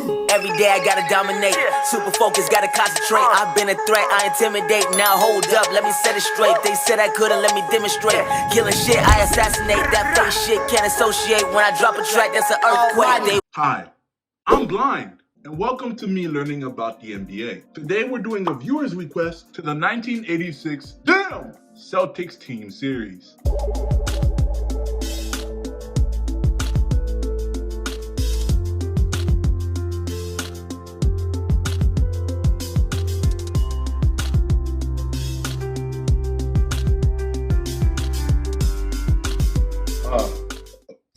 Every day I gotta dominate. Super focused, gotta concentrate. I've been a threat, I intimidate. Now hold up, let me set it straight. They said I couldn't, let me demonstrate. Killing shit, I assassinate. That fake shit can't associate. When I drop a track, that's an earthquake. Hi, I'm Blind, and welcome to me learning about the NBA. Today we're doing a viewer's request to the 1986 Celtics team series.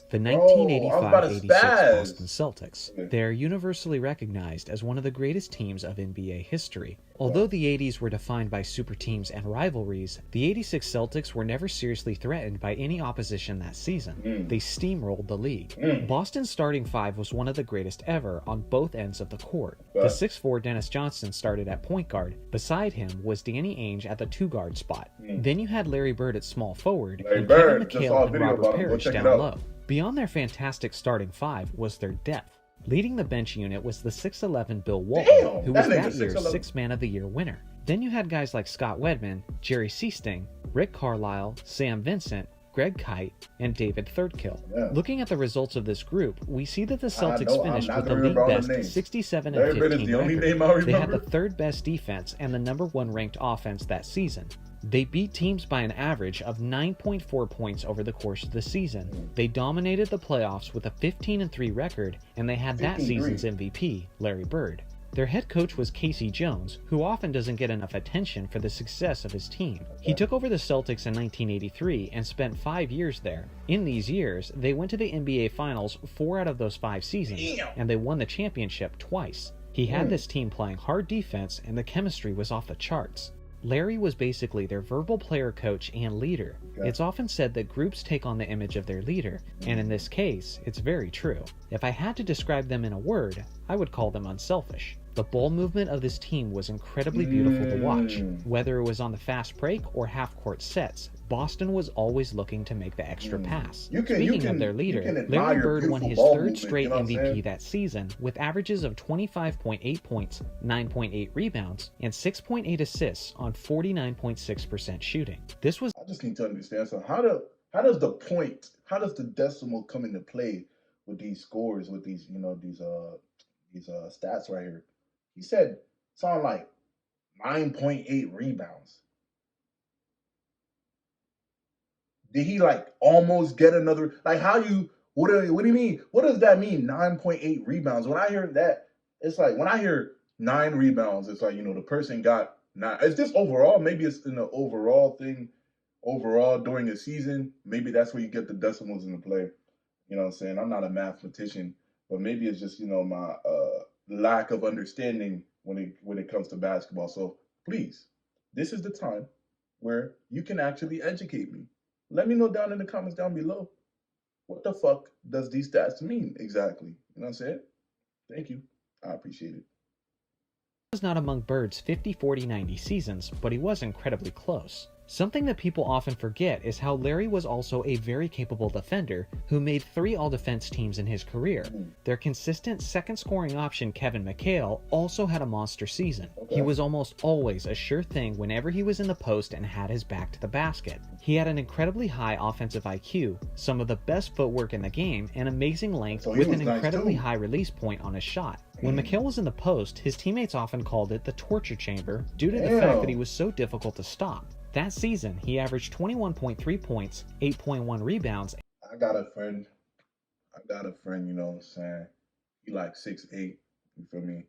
The 1985-86 Boston Celtics. They are universally recognized as one of the greatest teams of NBA history. Although the 80s were defined by super teams and rivalries, the 86 Celtics were never seriously threatened by any opposition that season. They steamrolled the league. Boston's starting five was one of the greatest ever on both ends of the court. The 6'4" Dennis Johnson started at point guard. Beside him was Danny Ainge at the two-guard spot. Then you had Larry Bird at small forward, and Kevin McHale and Robert Parrish down low. Beyond their fantastic starting five was their depth. Leading the bench unit was the 6'11" Bill Walton, who was that year's 6th Man of the Year winner. Then you had guys like Scott Wedman, Jerry Seasting, Rick Carlisle, Sam Vincent, Greg Kite, and David Thirdkill. Looking at the results of this group, we see that the Celtics finished with the league best 67-15 record. They had the third best defense and the #1 ranked offense that season. They beat teams by an average of 9.4 points over the course of the season. They dominated the playoffs with a 15-3 record, and they had that season's MVP, Larry Bird. Their head coach was Casey Jones, who often doesn't get enough attention for the success of his team. He took over the Celtics in 1983 and spent 5 years there. In these years, they went to the NBA Finals 4 out of those 5 seasons, and they won the championship twice. He had this team playing hard defense, and the chemistry was off the charts. Larry was basically their verbal player coach and leader. It's often said that groups take on the image of their leader, and in this case, it's very true. If I had to describe them in a word, I would call them unselfish. The ball movement of this team was incredibly beautiful to watch. Whether it was on the fast break or half-court sets, Boston was always looking to make the extra pass. Speaking of their leader, Larry Bird won his third straight MVP that season with averages of 25.8 points, 9.8 rebounds, and 6.8 assists on 49.6% shooting. This was... I just need to understand, so how does the decimal come into play with these scores, with these, these stats right here? He said something like 9.8 rebounds. Did he almost get another? What do you mean? What does that mean? 9.8 rebounds. When I hear that, it's like when I hear 9 rebounds, it's like, the person got 9. Is this overall? Maybe it's in the overall thing. Overall during a season, maybe that's where you get the decimals into play. You know what I'm saying? I'm not a mathematician, but maybe it's just, my lack of understanding when it comes to basketball. So please, this is the time where you can actually educate me. Let me know down in the comments down below. What the fuck does these stats mean exactly? You know what I'm saying? Thank you. I appreciate it. He was not among Bird's 50-40-90 seasons, but he was incredibly close. Something that people often forget is how Larry was also a very capable defender who made 3 all-defense teams in his career. Their consistent second scoring option, Kevin McHale, also had a monster season. He was almost always a sure thing whenever he was in the post and had his back to the basket. He had an incredibly high offensive IQ, some of the best footwork in the game, and amazing length with an incredibly high release point on his shot. When McHale was in the post, his teammates often called it the torture chamber due to the fact that he was so difficult to stop. That season, he averaged 21.3 points, 8.1 rebounds. I got a friend, you know what I'm saying? He 6'8", you feel me?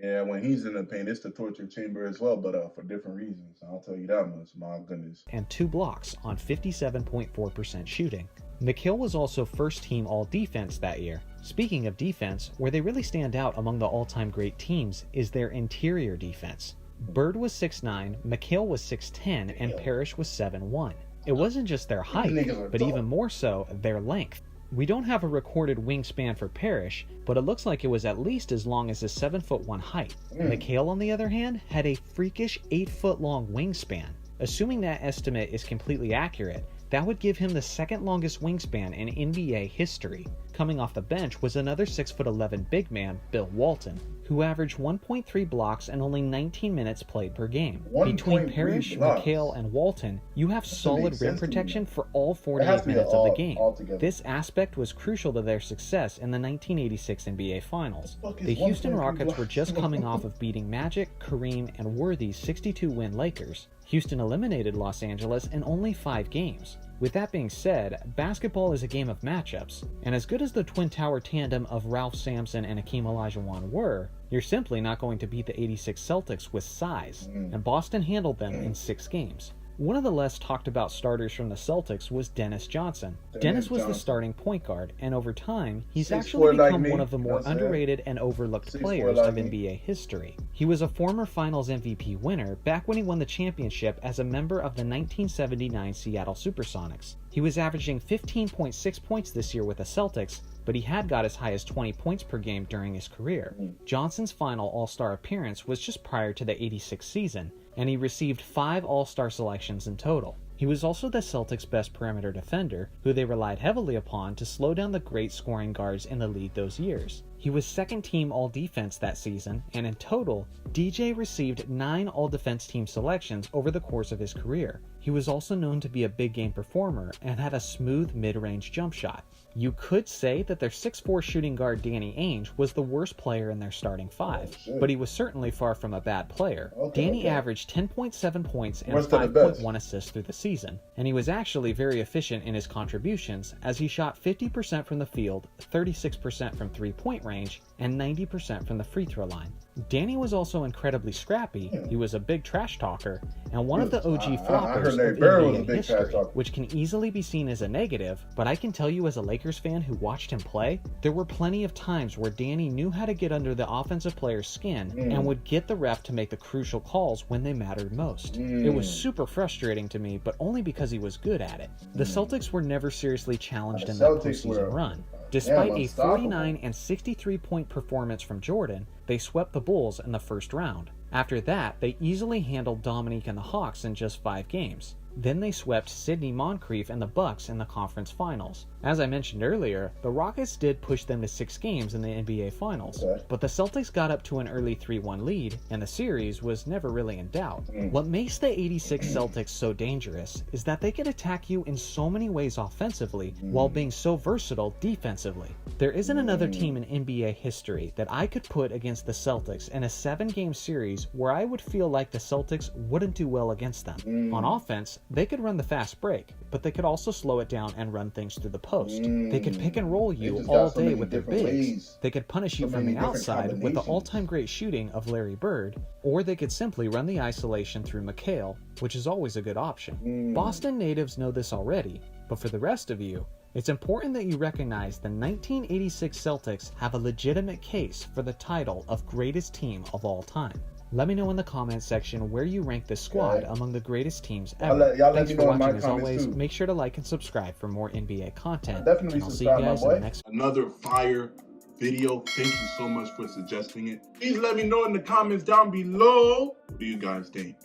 Yeah, when he's in the paint, it's the torture chamber as well, but for different reasons. I'll tell you that much, my goodness. And 2 blocks on 57.4% shooting. McHale was also first team all-defense that year. Speaking of defense, where they really stand out among the all-time great teams is their interior defense. Bird was 6'9", McHale was 6'10", and Parrish was 7'1". It wasn't just their height, but even more so, their length. We don't have a recorded wingspan for Parrish, but it looks like it was at least as long as his 7'1" height. McHale, on the other hand, had a freakish 8-foot long wingspan. Assuming that estimate is completely accurate, That would give him the second longest wingspan in NBA history. Coming off the bench was another 6'11" big man, Bill Walton, who averaged 1.3 blocks and only 19 minutes played per game. Between Parrish, McHale, and Walton, you have solid rim protection for all 48 minutes of the game. This aspect was crucial to their success in the 1986 NBA Finals. The Houston Rockets were just coming off of beating Magic, Kareem, and Worthy's 62-win Lakers. Houston eliminated Los Angeles in only 5 games. With that being said, basketball is a game of matchups, and as good as the Twin Tower tandem of Ralph Sampson and Hakeem Olajuwon were, you're simply not going to beat the '86 Celtics with size, and Boston handled them in 6 games. One of the less talked about starters from the Celtics was Dennis Johnson. Dennis was the starting point guard, and over time, he's actually become one of the more underrated and overlooked players of NBA history. He was a former Finals MVP winner back when he won the championship as a member of the 1979 Seattle Supersonics. He was averaging 15.6 points this year with the Celtics, but he had got as high as 20 points per game during his career. Johnson's final All-Star appearance was just prior to the '86 season, and he received 5 All-Star selections in total. He was also the Celtics' best perimeter defender, who they relied heavily upon to slow down the great scoring guards in the league those years. He was second-team All-Defense that season, and in total, DJ received 9 All-Defense team selections over the course of his career. He was also known to be a big-game performer and had a smooth mid-range jump shot. You could say that their 6'4" shooting guard Danny Ainge was the worst player in their starting 5, but he was certainly far from a bad player. Danny averaged 10.7 points and 5.1 assists through the season, and he was actually very efficient in his contributions as he shot 50% from the field, 36% from three-point range, and 90% from the free throw line. Danny was also incredibly scrappy, he was a big trash talker, and one of the OG floppers of NBA history, which can easily be seen as a negative, but I can tell you as a Lakers fan who watched him play, there were plenty of times where Danny knew how to get under the offensive player's skin and would get the ref to make the crucial calls when they mattered most. It was super frustrating to me, but only because he was good at it. The Celtics were never seriously challenged in that postseason run. Despite a 49 and 63 point performance from Jordan, they swept the Bulls in the first round. After that, they easily handled Dominique and the Hawks in just 5 games. Then they swept Sidney Moncrief and the Bucks in the conference finals. As I mentioned earlier, the Rockets did push them to 6 games in the NBA Finals, but the Celtics got up to an early 3-1 lead, and the series was never really in doubt. What makes the '86 Celtics so dangerous is that they could attack you in so many ways offensively while being so versatile defensively. There isn't another team in NBA history that I could put against the Celtics in a 7-game series where I would feel like the Celtics wouldn't do well against them. On offense, they could run the fast break, but they could also slow it down and run things through the post. They could pick and roll you all day with their bigs. They could punish you from the outside with the all-time great shooting of Larry Bird, or they could simply run the isolation through McHale, which is always a good option. Boston natives know this already, but for the rest of you, it's important that you recognize the 1986 Celtics have a legitimate case for the title of greatest team of all time. Let me know in the comments section where you rank this squad among the greatest teams ever. Thanks for watching as always. Make sure to like and subscribe for more NBA content. Definitely I'll see you guys in the next Another fire video. Thank you so much for suggesting it. Please let me know in the comments down below. What do you guys think?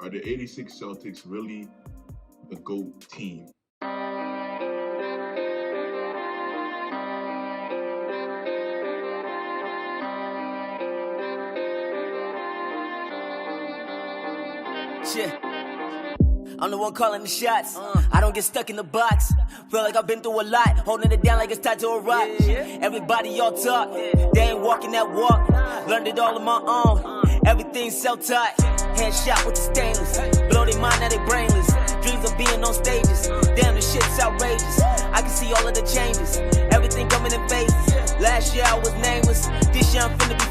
Are the '86 Celtics really the GOAT team? Shit. I'm the one calling the shots. I don't get stuck in the box. Feel like I've been through a lot, holding it down like it's tied to a rock. Everybody y'all talk, they ain't walking that walk. Learned it all on my own. Everything's self-taught. Headshot with the stainless. Blow their mind, now they brainless. Dreams of being on stages. Damn, this shit's outrageous. I can see all of the changes. Everything coming in phases. Last year I was nameless. This year I'm finna be